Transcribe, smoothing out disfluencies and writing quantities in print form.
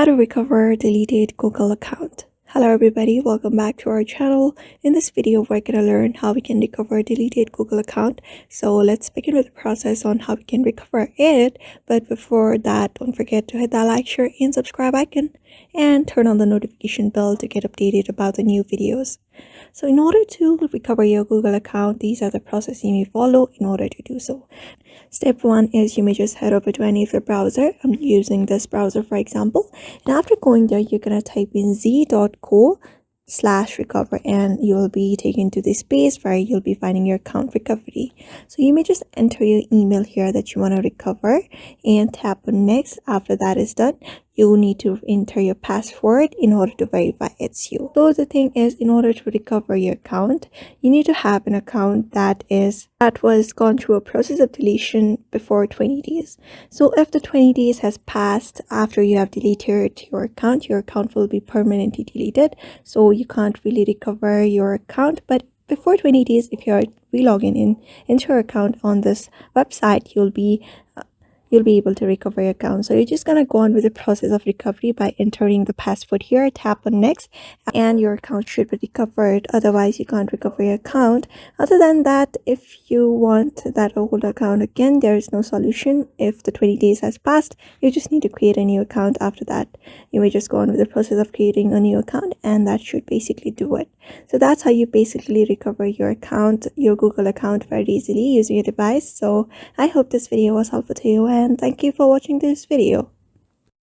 How to recover deleted Google account. Hello everybody, welcome back to our channel. In this video we're going to learn how we can recover a deleted Google account. So let's begin with the process on how we can recover it. But before that, don't forget to hit that like, share and subscribe icon and turn on the notification bell to get updated about the new videos. So in order to recover your Google account, these are the processes you may follow in order to do so. Step 1 is you may just head over to any of your browser. I'm using this browser for example. And after going there, you're going to type in z.co/recover and you'll be taken to this page where you'll be finding your account recovery. So you may just enter your email here that you want to recover and tap on next. After that is done, you need to enter your password in order to verify it's you. So the thing is, in order to recover your account, you need to have an account that was gone through a process of deletion before 20 days. So if the 20 days has passed after you have deleted your account will be permanently deleted. So you can't really recover your account. But before 20 days, if you're re-logging into your account on this website, you'll be able to recover your account. So you're just going to go on with the process of recovery by entering the password here, tap on next, and your account should be recovered. Otherwise you can't recover your account. Other than that, if you want that old account again, there is no solution. If the 20 days has passed, you just need to create a new account. After that, you may just go on with the process of creating a new account, and that should basically do it. So that's how you basically recover your account, your Google account, very easily using your device. So I hope this video was helpful to you, and thank you for watching this video.